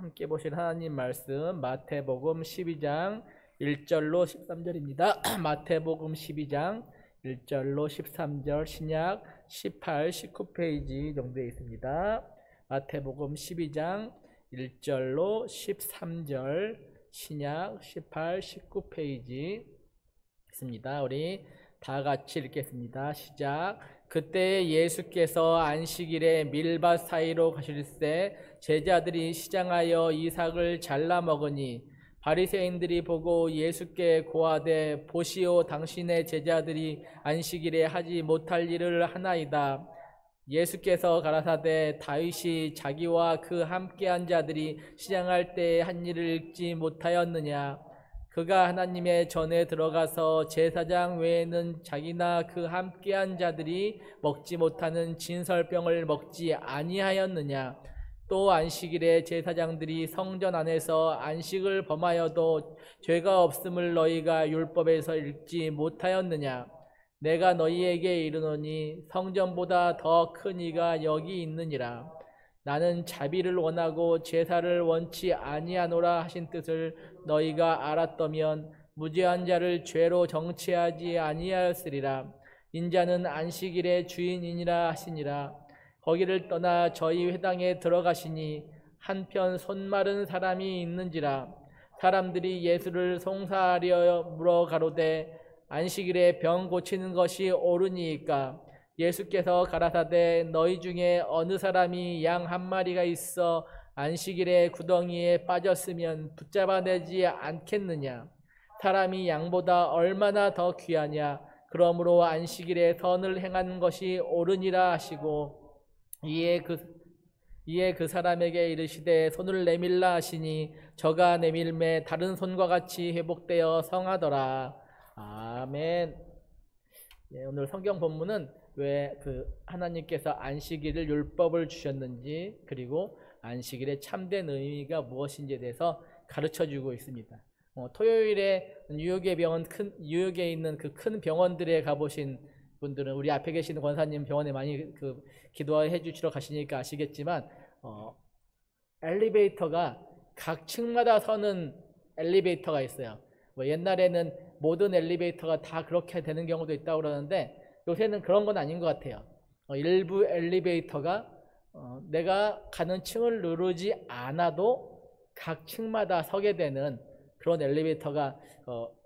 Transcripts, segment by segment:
함께 보실 하나님 말씀 마태복음 12장 1절로 13절입니다. 마태복음 12장 1절로 13절 신약 18, 19페이지 정도에 있습니다. 마태복음 12장 1절로 13절 신약 18, 19페이지 있습니다. 우리 다 같이 읽겠습니다. 시작. 그때 예수께서 안식일에 밀밭 사이로 가실새 제자들이 시장하여 이삭을 잘라 먹으니 바리새인들이 보고 예수께 고하되 보시오, 당신의 제자들이 안식일에 하지 못할 일을 하나이다. 예수께서 가라사대 다윗이 자기와 그 함께한 자들이 시장할 때 한 일을 읽지 못하였느냐? 그가 하나님의 전에 들어가서 제사장 외에는 자기나 그 함께한 자들이 먹지 못하는 진설병을 먹지 아니하였느냐? 또 안식일에 제사장들이 성전 안에서 안식을 범하여도 죄가 없음을 너희가 율법에서 읽지 못하였느냐? 내가 너희에게 이르노니 성전보다 더 큰 이가 여기 있느니라. 나는 자비를 원하고 제사를 원치 아니하노라 하신 뜻을 너희가 알았더면 무죄한 자를 죄로 정죄하지 아니하였으리라. 인자는 안식일의 주인이니라 하시니라. 거기를 떠나 저희 회당에 들어가시니 한편 손마른 사람이 있는지라. 사람들이 예수를 송사하려 물어 가로되 안식일에 병 고치는 것이 옳으니이까? 예수께서 가라사대 너희 중에 어느 사람이 양 한 마리가 있어 안식일에 구덩이에 빠졌으면 붙잡아내지 않겠느냐? 사람이 양보다 얼마나 더 귀하냐? 그러므로 안식일에 선을 행하는 것이 옳으니라 하시고 이에 그 사람에게 이르시되 손을 내밀라 하시니 저가 내밀매 다른 손과 같이 회복되어 성하더라. 아멘. 네, 오늘 성경 본문은 왜 하나님께서 안식일을 율법을 주셨는지, 그리고 안식일의 참된 의미가 무엇인지에 대해서 가르쳐주고 있습니다. 토요일에 뉴욕에 있는 그 큰 병원들에 가보신 분들은, 우리 앞에 계시는 권사님 병원에 많이 기도해 주시러 가시니까 아시겠지만, 엘리베이터가 각 층마다 서는 엘리베이터가 있어요. 옛날에는 모든 엘리베이터가 다 그렇게 되는 경우도 있다고 그러는데, 요새는 그런 건 아닌 것 같아요. 일부 엘리베이터가 내가 가는 층을 누르지 않아도 각 층마다 서게 되는 그런 엘리베이터가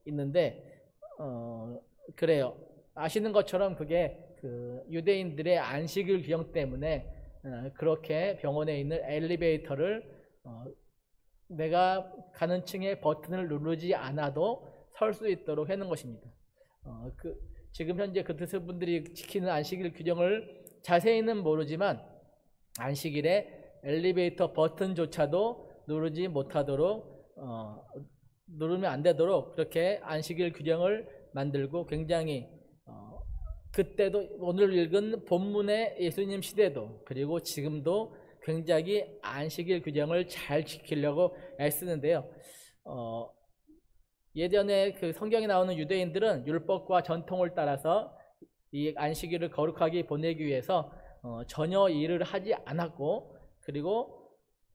있는데, 그래요. 아시는 것처럼 그게 유대인들의 안식일 규정 때문에 그렇게 병원에 있는 엘리베이터를 내가 가는 층의 버튼을 누르지 않아도 설 수 있도록 해놓은 것입니다. 지금 현재 그 분들이 지키는 안식일 규정을 자세히는 모르지만 안식일에 엘리베이터 버튼조차도 누르지 못하도록 누르면 안 되도록 그렇게 안식일 규정을 만들고, 굉장히 그때도 오늘 읽은 본문의 예수님 시대도 그리고 지금도 굉장히 안식일 규정을 잘 지키려고 애쓰는데요. 예전에 성경에 나오는 유대인들은 율법과 전통을 따라서 이 안식일을 거룩하게 보내기 위해서 전혀 일을 하지 않았고, 그리고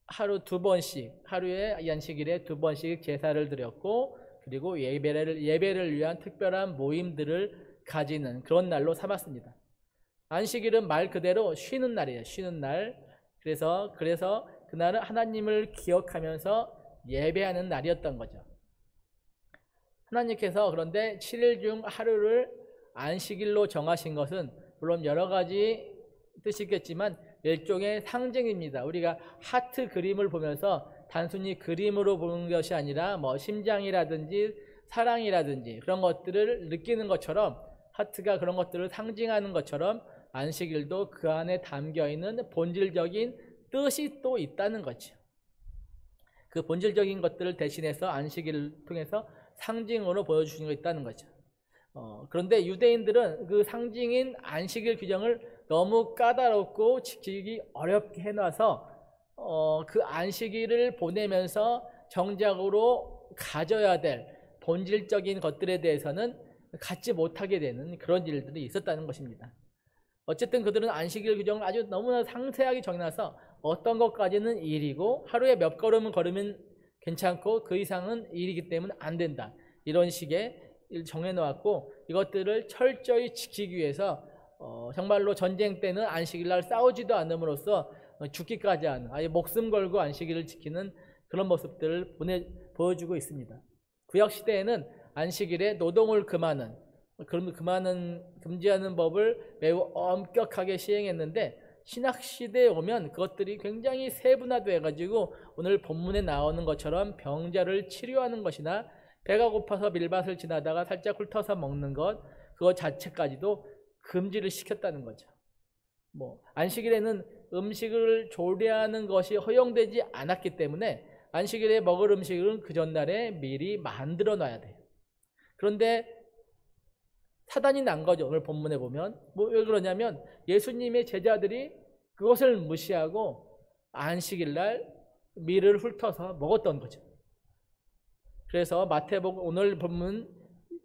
하루에 이 안식일에 2번씩 제사를 드렸고, 그리고 예배를 위한 특별한 모임들을 가지는 그런 날로 삼았습니다. 안식일은 말 그대로 쉬는 날이에요. 쉬는 날. 그래서 그날은 하나님을 기억하면서 예배하는 날이었던 거죠. 하나님께서 그런데 7일 중 하루를 안식일로 정하신 것은 물론 여러 가지 뜻이겠지만 일종의 상징입니다. 우리가 하트 그림을 보면서 단순히 그림으로 보는 것이 아니라 심장이라든지 사랑이라든지 그런 것들을 느끼는 것처럼, 하트가 그런 것들을 상징하는 것처럼 안식일도 그 안에 담겨있는 본질적인 뜻이 또 있다는 거죠. 그 본질적인 것들을 대신해서 안식일을 통해서 상징으로 보여주시는 거 있다는 거죠. 그런데 유대인들은 그 상징인 안식일 규정을 너무 까다롭고 지키기 어렵게 해놔서 그 안식일을 보내면서 정작으로 가져야 될 본질적인 것들에 대해서는 갖지 못하게 되는 그런 일들이 있었다는 것입니다. 어쨌든 그들은 안식일 규정을 아주 너무나 상세하게 정해놔서 어떤 것까지는 일이고 하루에 몇 걸음은 걸으면 괜찮고 그 이상은 일이기 때문에 안 된다. 이런 식의 정해놓았고 이것들을 철저히 지키기 위해서 정말로 전쟁 때는 안식일 날 싸우지도 않음으로써 죽기까지 하는 아예 목숨 걸고 안식일을 지키는 그런 모습들을 보여주고 있습니다. 구약 시대에는 안식일에 노동을 금지하는 법을 매우 엄격하게 시행했는데 신약 시대에 오면 그것들이 굉장히 세분화되어 가지고 오늘 본문에 나오는 것처럼 병자를 치료하는 것이나 배가 고파서 밀밭을 지나다가 살짝 훑어서 먹는 것 그것 자체까지도 금지를 시켰다는 거죠. 안식일에는 음식을 조리하는 것이 허용되지 않았기 때문에 안식일에 먹을 음식은 그 전날에 미리 만들어 놔야 돼요. 그런데 사단이 난 거죠. 오늘 본문에 보면 왜 그러냐면 예수님의 제자들이 그것을 무시하고 안식일날 밀을 훑어서 먹었던 거죠. 그래서 마태복음 오늘 본문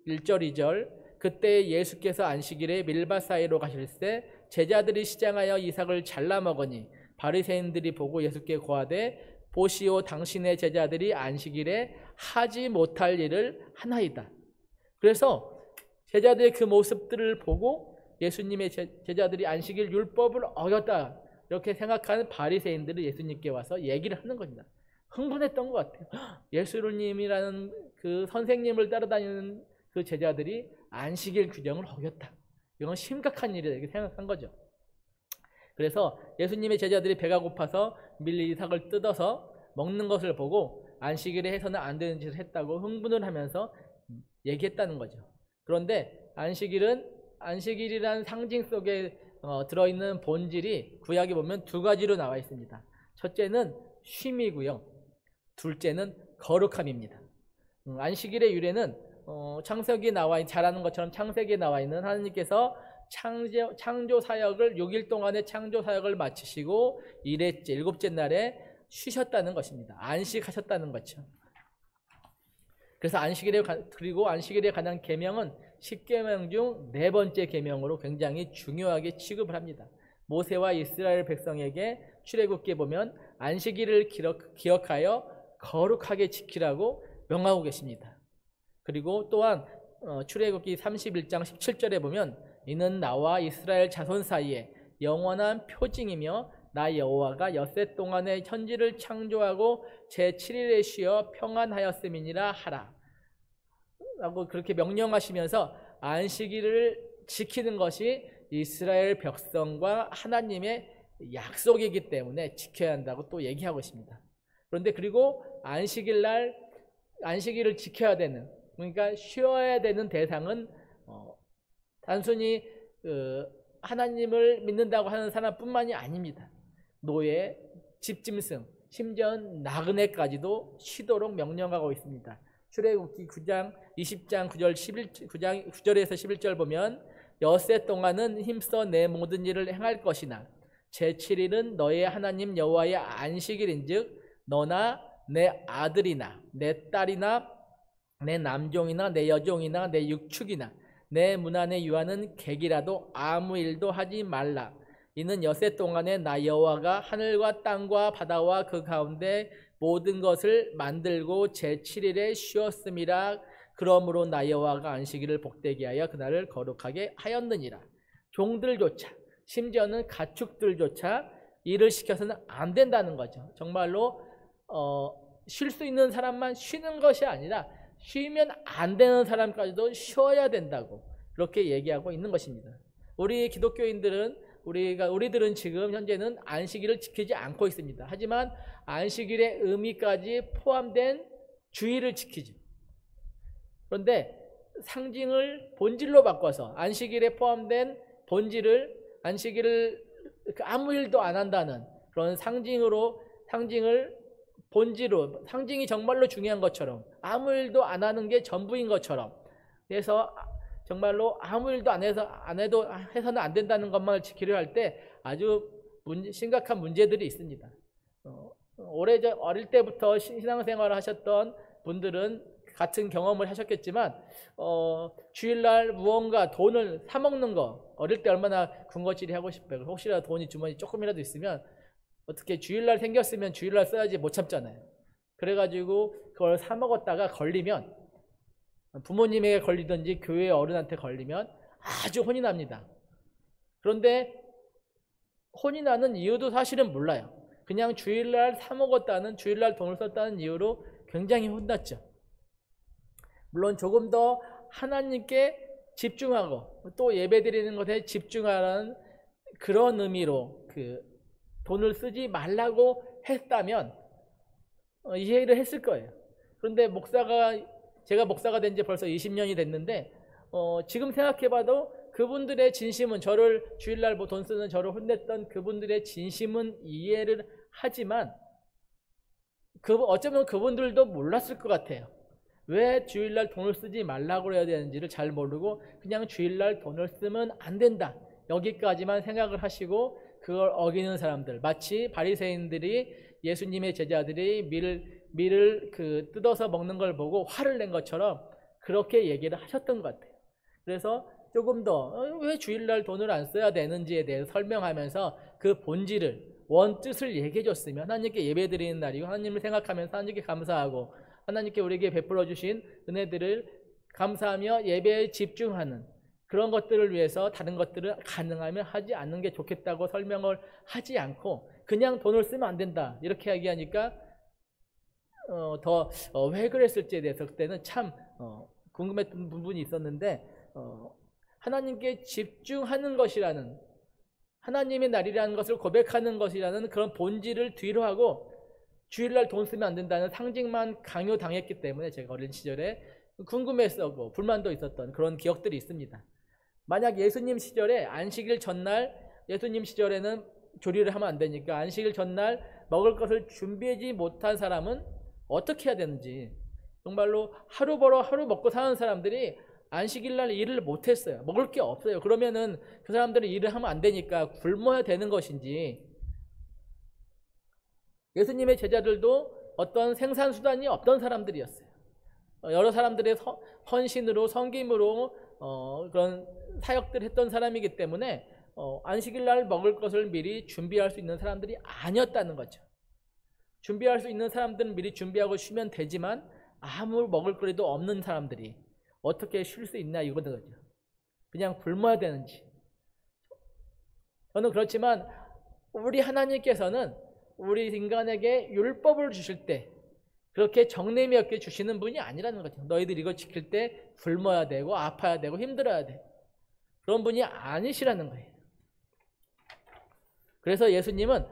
1절 2절 그때 예수께서 안식일에 밀밭 사이로 가실 때 제자들이 시장하여 이삭을 잘라 먹으니 바리새인들이 보고 예수께 고하되 보시오 당신의 제자들이 안식일에 하지 못할 일을 하나이다. 그래서 제자들의 그 모습들을 보고 예수님의 제자들이 안식일 율법을 어겼다 이렇게 생각하는 바리새인들이 예수님께 와서 얘기를 하는 겁니다. 흥분했던 것 같아요. 예수님이라는 그 선생님을 따라다니는 그 제자들이 안식일 규정을 어겼다. 이건 심각한 일이다 이렇게 생각한 거죠. 그래서 예수님의 제자들이 배가 고파서 밀리 이삭을 뜯어서 먹는 것을 보고 안식일에 해서는 안 되는 짓을 했다고 흥분을 하면서 얘기했다는 거죠. 그런데 안식일이라는 상징 속에 들어있는 본질이 구약에 보면 두 가지로 나와 있습니다. 첫째는 쉼이고요. 둘째는 거룩함입니다. 안식일의 유래는 창세기에 잘 아는 것처럼 창세기에 나와 있는 하나님께서 창조 사역을 6일 동안의 창조 사역을 마치시고 일곱째 날에 쉬셨다는 것입니다. 안식하셨다는 거죠. 그래서 안식일에 관한 계명은 10계명 중 4번째 계명으로 굉장히 중요하게 취급을 합니다. 모세와 이스라엘 백성에게 출애굽기에 보면 안식일을 기억하여 거룩하게 지키라고 명하고 계십니다. 그리고 또한 출애굽기 31장 17절에 보면 이는 나와 이스라엘 자손 사이에 영원한 표징이며 나 여호와가 엿새 동안의 천지를 창조하고 제7일에 쉬어 평안하였음이니라 하라 라고 그렇게 명령하시면서 안식일을 지키는 것이 이스라엘 백성과 하나님의 약속이기 때문에 지켜야 한다고 또 얘기하고 있습니다. 그런데 그리고 안식일을 지켜야 되는 그러니까 쉬어야 되는 대상은 단순히 하나님을 믿는다고 하는 사람뿐만이 아닙니다. 노예, 집짐승, 심지어 나그네까지도 쉬도록 명령하고 있습니다. 출애굽기 9장 20장 9절에서 11절 보면 엿새 동안은 힘써 내 모든 일을 행할 것이나 제7일은 너의 하나님 여호와의 안식일인즉 너나 내 아들이나 내 딸이나 내 남종이나 내 여종이나 내 육축이나 내 문 안에 유하는 객이라도 아무 일도 하지 말라. 이는 엿새 동안에 나 여호와가 하늘과 땅과 바다와 그 가운데 모든 것을 만들고 제7일에 쉬었음이라. 그러므로 나 여호와가 안식일을 복되게 하여 그날을 거룩하게 하였느니라. 종들조차 심지어는 가축들조차 일을 시켜서는 안 된다는 거죠. 정말로 쉴 수 있는 사람만 쉬는 것이 아니라 쉬면 안 되는 사람까지도 쉬어야 된다고 그렇게 얘기하고 있는 것입니다. 우리 기독교인들은 우리들은 지금 현재는 안식일을 지키지 않고 있습니다. 하지만 안식일의 의미까지 포함된 주일을 지키죠. 그런데 상징을 본질로 바꿔서 안식일에 포함된 본질을 안식일을 아무 일도 안 한다는 그런 상징을 본질로 상징이 정말로 중요한 것처럼 아무 일도 안 하는 게 전부인 것처럼 그래서 정말로 아무 일도 해서는 안 된다는 것만 지키려 할 때 아주 심각한 문제들이 있습니다. 어릴 때부터 신앙생활을 하셨던 분들은 같은 경험을 하셨겠지만 주일날 무언가 돈을 사 먹는 거 어릴 때 얼마나 군것질이 하고 싶어요. 혹시라도 돈이 주머니 조금이라도 있으면 어떻게 주일날 생겼으면 주일날 써야지 못 참잖아요. 그래가지고 그걸 사 먹었다가 걸리면, 부모님에게 걸리든지 교회 어른한테 걸리면 아주 혼이 납니다. 그런데 혼이 나는 이유도 사실은 몰라요. 그냥 주일날 사 먹었다는, 주일날 돈을 썼다는 이유로 굉장히 혼났죠. 물론 조금 더 하나님께 집중하고 또 예배드리는 것에 집중하라는 그런 의미로 그 돈을 쓰지 말라고 했다면 이해를 했을 거예요. 그런데 제가 목사가 된 지 벌써 20년이 됐는데 지금 생각해봐도 그분들의 진심은, 저를 주일날 뭐 돈 쓰는 저를 혼냈던 그분들의 진심은 이해를 하지만 어쩌면 그분들도 몰랐을 것 같아요. 왜 주일날 돈을 쓰지 말라고 해야 되는지를 잘 모르고 그냥 주일날 돈을 쓰면 안 된다, 여기까지만 생각을 하시고 그걸 어기는 사람들, 마치 바리새인들이 예수님의 제자들이 밀을 뜯어서 먹는 걸 보고 화를 낸 것처럼 그렇게 얘기를 하셨던 것 같아요. 그래서 조금 더 왜 주일날 돈을 안 써야 되는지에 대해서 설명하면서 그 본질을, 원뜻을 얘기해 줬으면 하나님께 예배드리는 날이고 하나님을 생각하면서 하나님께 감사하고 하나님께 우리에게 베풀어 주신 은혜들을 감사하며 예배에 집중하는 그런 것들을 위해서 다른 것들을 가능하면 하지 않는 게 좋겠다고 설명을 하지 않고 그냥 돈을 쓰면 안 된다 이렇게 얘기하니까 왜 그랬을지에 대해서 그때는 참 궁금했던 부분이 있었는데, 하나님께 집중하는 것이라는, 하나님의 날이라는 것을 고백하는 것이라는 그런 본질을 뒤로 하고 주일날 돈 쓰면 안 된다는 상징만 강요당했기 때문에 제가 어린 시절에 궁금했었고 불만도 있었던 그런 기억들이 있습니다. 만약 예수님 시절에 안식일 전날, 예수님 시절에는 조리를 하면 안 되니까 안식일 전날 먹을 것을 준비하지 못한 사람은 어떻게 해야 되는지, 정말로 하루 벌어 하루 먹고 사는 사람들이 안식일날 일을 못했어요. 먹을 게 없어요. 그러면은 그 사람들이 일을 하면 안 되니까 굶어야 되는 것인지, 예수님의 제자들도 어떤 생산수단이 없던 사람들이었어요. 여러 사람들의 헌신으로, 섬김으로 그런 사역들을 했던 사람이기 때문에 안식일날 먹을 것을 미리 준비할 수 있는 사람들이 아니었다는 거죠. 준비할 수 있는 사람들은 미리 준비하고 쉬면 되지만 아무 먹을 거리도 없는 사람들이 어떻게 쉴 수 있나 이거거든요. 그냥 굶어야 되는지. 저는 그렇지만 우리 하나님께서는 우리 인간에게 율법을 주실 때 그렇게 정내미 없게 주시는 분이 아니라는 거죠. 너희들 이거 지킬 때 굶어야 되고 아파야 되고 힘들어야 돼, 그런 분이 아니시라는 거예요. 그래서 예수님은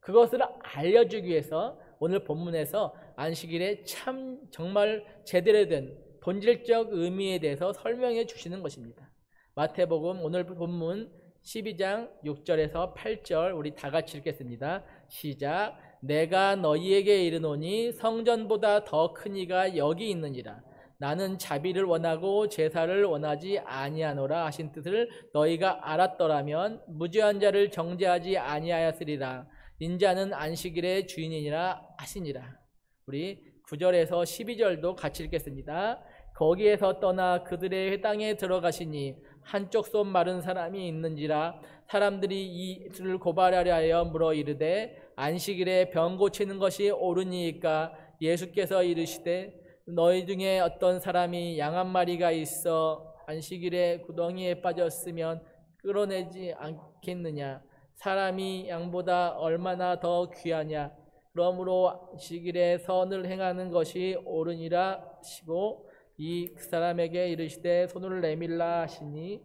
그것을 알려주기 위해서 오늘 본문에서 안식일에 참 정말 제대로 된 본질적 의미에 대해서 설명해 주시는 것입니다. 마태복음 오늘 본문 12장 6절에서 8절 우리 다 같이 읽겠습니다. 시작. 내가 너희에게 이르노니 성전보다 더 큰 이가 여기 있느니라. 나는 자비를 원하고 제사를 원하지 아니하노라 하신 뜻을 너희가 알았더라면 무죄한 자를 정죄하지 아니하였으리라. 인자는 안식일의 주인이니라 하시니라. 우리 9절에서 12절도 같이 읽겠습니다. 거기에서 떠나 그들의 회당에 들어가시니 한쪽 손 마른 사람이 있는지라. 사람들이 이를 고발하려 하여 물어 이르되 안식일에 병 고치는 것이 옳으니까? 예수께서 이르시되 너희 중에 어떤 사람이 양 한 마리가 있어 안식일에 구덩이에 빠졌으면 끌어내지 않겠느냐? 사람이 양보다 얼마나 더 귀하냐? 그러므로 안식일에 선을 행하는 것이 옳으니라 하시고 이 사람에게 이르시되 손을 내밀라 하시니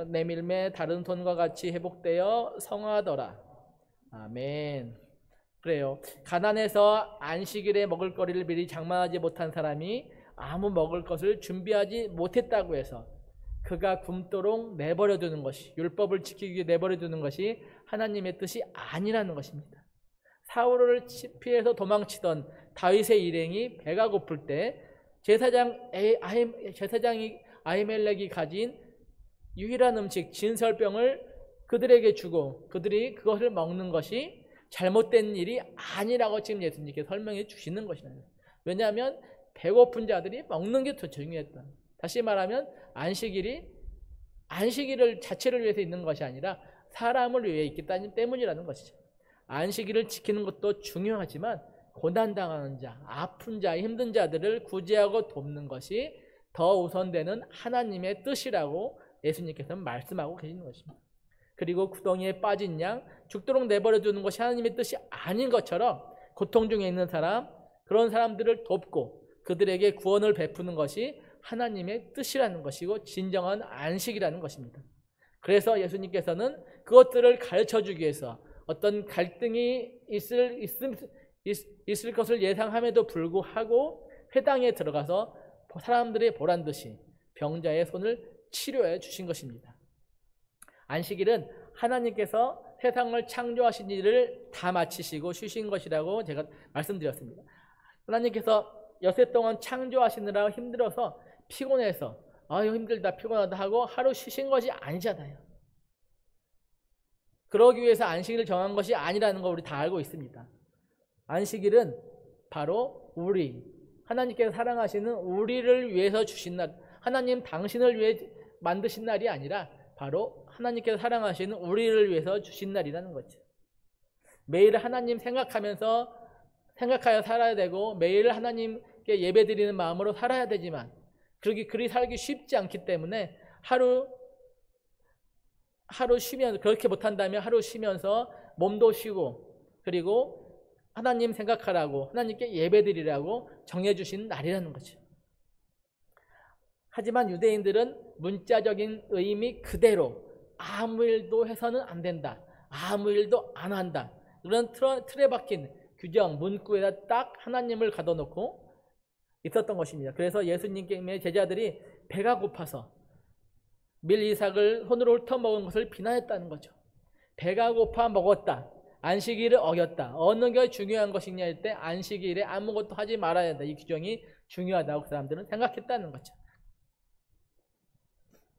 내밀매 다른 손과 같이 회복되어 성하더라. 아멘. 그래요. 가난해서 안식일에 먹을 거리를 미리 장만하지 못한 사람이 아무 먹을 것을 준비하지 못했다고 해서 그가 굶도록 내버려 두는 것이, 율법을 지키기 위해 내버려 두는 것이 하나님의 뜻이 아니라는 것입니다. 사울을 피해서 다윗의 일행이 배가 고플 때 제사장이 아히멜렉이 가진 유일한 음식 진설병을 그들에게 주고 그들이 그것을 먹는 것이 잘못된 일이 아니라고 지금 예수님께 설명해 주시는 것이다. 왜냐하면 배고픈 자들이 먹는 게 더 중요했다. 다시 말하면 안식일을 자체를 위해서 있는 것이 아니라 사람을 위해 있기 때문이라는 것이죠. 안식일을 지키는 것도 중요하지만 고난당하는 자, 아픈 자, 힘든 자들을 구제하고 돕는 것이 더 우선되는 하나님의 뜻이라고 예수님께서는 말씀하고 계시는 것입니다. 그리고 구덩이에 빠진 양 죽도록 내버려 두는 것이 하나님의 뜻이 아닌 것처럼 고통 중에 있는 사람, 그런 사람들을 돕고 그들에게 구원을 베푸는 것이 하나님의 뜻이라는 것이고 진정한 안식이라는 것입니다. 그래서 예수님께서는 그것들을 가르쳐주기 위해서 어떤 갈등이 있을 것을 예상함에도 불구하고 회당에 들어가서 사람들이 보란 듯이 병자의 손을 치료해 주신 것입니다. 안식일은 하나님께서 세상을 창조하신 일을 다 마치시고 쉬신 것이라고 제가 말씀드렸습니다. 하나님께서 여세 동안 창조하시느라 힘들어서 피곤해서 힘들다 피곤하다 하고 하루 쉬신 것이 아니잖아요. 그러기 위해서 안식일을 정한 것이 아니라는 거 우리 다 알고 있습니다. 안식일은 바로 하나님께서 사랑하시는 우리를 위해서 주신 날, 하나님 당신을 위해 만드신 날이 아니라 바로 하나님께서 사랑하시는 우리를 위해서 주신 날이라는 거죠. 매일 하나님 생각하여 살아야 되고 매일 하나님께 예배드리는 마음으로 살아야 되지만 그리 살기 쉽지 않기 때문에 하루 쉬면서, 그렇게 못한다면 하루 쉬면서 몸도 쉬고 그리고 하나님 생각하라고 하나님께 예배드리라고 정해주신 날이라는 거죠. 하지만 유대인들은 문자적인 의미 그대로 아무 일도 해서는 안 된다, 아무 일도 안 한다, 그런 틀에 박힌 규정, 문구에다 딱 하나님을 가둬놓고 있었던 것입니다. 그래서 예수님의 제자들이 배가 고파서 밀이삭을 손으로 훑어먹은 것을 비난했다는 거죠. 배가 고파 먹었다, 안식일을 어겼다, 어느 게 중요한 것이냐 할 때 안식일에 아무것도 하지 말아야 한다, 이 규정이 중요하다고 그 사람들은 생각했다는 거죠.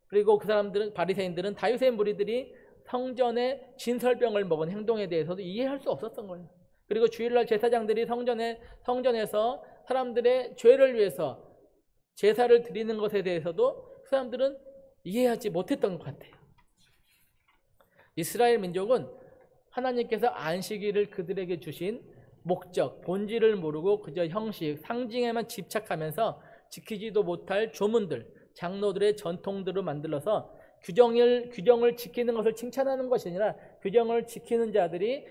그리고 그 사람들은, 바리새인들은 다윗의 무리들이 성전에 진설병을 먹은 행동에 대해서도 이해할 수 없었던 거예요. 그리고 주일날 제사장들이 성전에서 사람들의 죄를 위해서 제사를 드리는 것에 대해서도 그 사람들은 이해하지 못했던 것 같아요. 이스라엘 민족은 하나님께서 안식일을 그들에게 주신 목적, 본질을 모르고 그저 형식, 상징에만 집착하면서 지키지도 못할 조문들, 장로들의 전통들을 만들어서 규정을 지키는 것을 칭찬하는 것이 아니라 규정을 지키는 자들이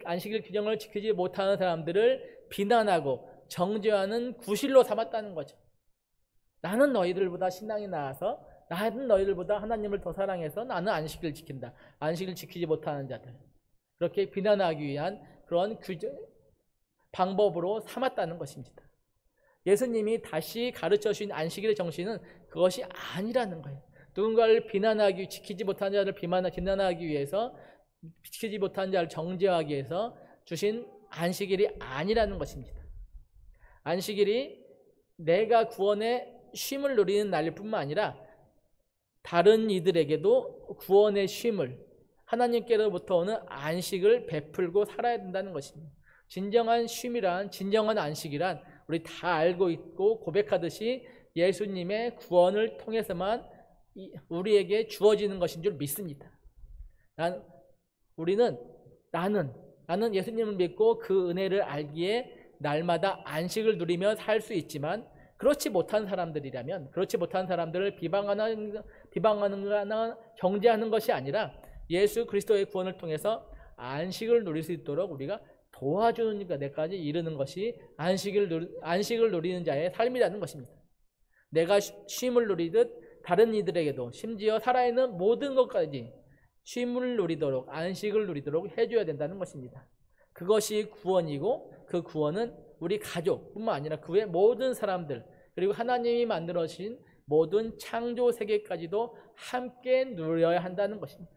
안식일 규정을 지키지 못하는 사람들을 비난하고 정죄하는 구실로 삼았다는 거죠. 나는 너희들보다 신앙이 나아서, 나는 너희들보다 하나님을 더 사랑해서 나는 안식일을 지킨다, 안식일 지키지 못하는 자들, 그렇게 비난하기 위한 그런 방법으로 삼았다는 것입니다. 예수님이 다시 가르쳐 주신 안식일의 정신은 그것이 아니라는 거예요. 누군가를 지키지 못하는 자를 비난하기 위해서, 지키지 못하는 자를 정죄하기 위해서 주신 안식일이 아니라는 것입니다. 안식일이 내가 구원의 쉼을 누리는 날일 뿐만 아니라 다른 이들에게도 구원의 쉼을, 하나님께로부터 오는 안식을 베풀고 살아야 된다는 것입니다. 진정한 쉼이란, 진정한 안식이란 우리 다 알고 있고 고백하듯이 예수님의 구원을 통해서만 우리에게 주어지는 것인 줄 믿습니다. 나는 예수님을 믿고 그 은혜를 알기에 날마다 안식을 누리며 살 수 있지만, 그렇지 못한 사람들이라면, 그렇지 못한 사람들을 비방하거나 정죄하는 것이 아니라 예수 그리스도의 구원을 통해서 안식을 누릴 수 있도록 우리가 도와주는 데까지 이르는 것이 안식을 누리는 자의 삶이라는 것입니다. 내가 쉼을 누리듯 다른 이들에게도, 심지어 살아있는 모든 것까지 쉼을 누리도록, 안식을 누리도록 해줘야 된다는 것입니다. 그것이 구원이고, 그 구원은 우리 가족뿐만 아니라 그 외 모든 사람들, 그리고 하나님이 만들어주신 모든 창조 세계까지도 함께 누려야 한다는 것입니다.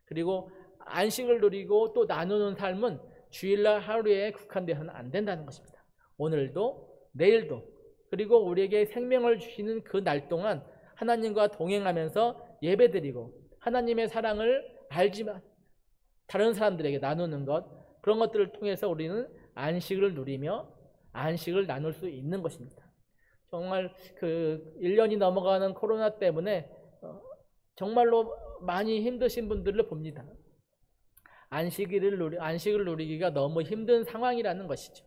그리고 안식을 누리고 또 나누는 삶은 주일날 하루에 국한되어서는 안 된다는 것입니다. 오늘도 내일도, 그리고 우리에게 생명을 주시는 그 날 동안 하나님과 동행하면서 예배드리고 하나님의 사랑을 알지만 다른 사람들에게 나누는 것, 그런 것들을 통해서 우리는 안식을 누리며 안식을 나눌 수 있는 것입니다. 정말 1년이 넘어가는 코로나 때문에 정말로 많이 힘드신 분들을 봅니다. 안식을 누리기가 너무 힘든 상황이라는 것이죠.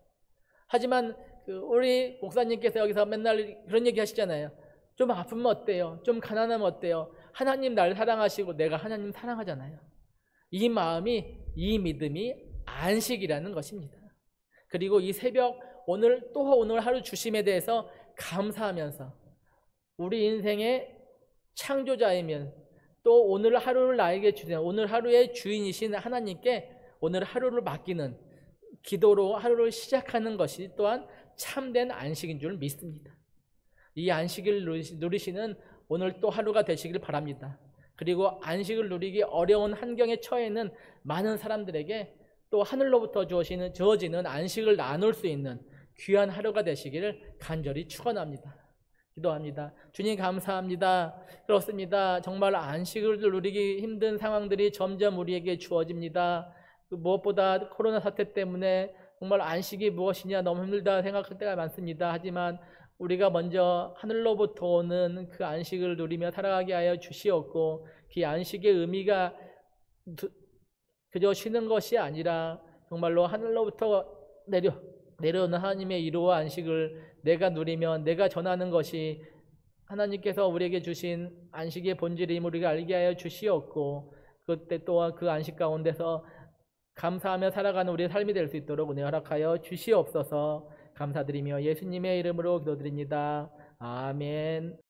하지만 우리 목사님께서 여기서 맨날 그런 얘기 하시잖아요. 좀 아프면 어때요? 좀 가난하면 어때요? 하나님 날 사랑하시고 내가 하나님 사랑하잖아요. 이 마음이, 이 믿음이 안식이라는 것입니다. 그리고 이 새벽 오늘 하루 주심에 대해서 감사하면서 우리 인생의 창조자이면 또 오늘 하루를 나에게 주신 오늘 하루의 주인이신 하나님께 오늘 하루를 맡기는 기도로 하루를 시작하는 것이 또한 참된 안식인 줄 믿습니다. 이 안식을 누리시는 오늘 또 하루가 되시길 바랍니다. 그리고 안식을 누리기 어려운 환경에 처해 있는 많은 사람들에게 또 하늘로부터 주어지는 안식을 나눌 수 있는 귀한 하루가 되시기를 간절히 축원합니다. 기도합니다. 주님 감사합니다. 그렇습니다. 정말 안식을 누리기 힘든 상황들이 점점 우리에게 주어집니다. 무엇보다 코로나 사태 때문에 정말 안식이 무엇이냐 너무 힘들다 생각할 때가 많습니다. 하지만 우리가 먼저 하늘로부터 오는 그 안식을 누리며 살아가게 하여 주시옵고 그 안식의 의미가 그저 쉬는 것이 아니라 정말로 하늘로부터 내려오는 하나님의 이루어 안식을 내가 누리며 내가 전하는 것이 하나님께서 우리에게 주신 안식의 본질임을 우리가 알게 하여 주시옵고 그때 또한 그 안식 가운데서 감사하며 살아가는 우리의 삶이 될 수 있도록 은혜 허락하여 주시옵소서. 감사드리며 예수님의 이름으로 기도드립니다. 아멘.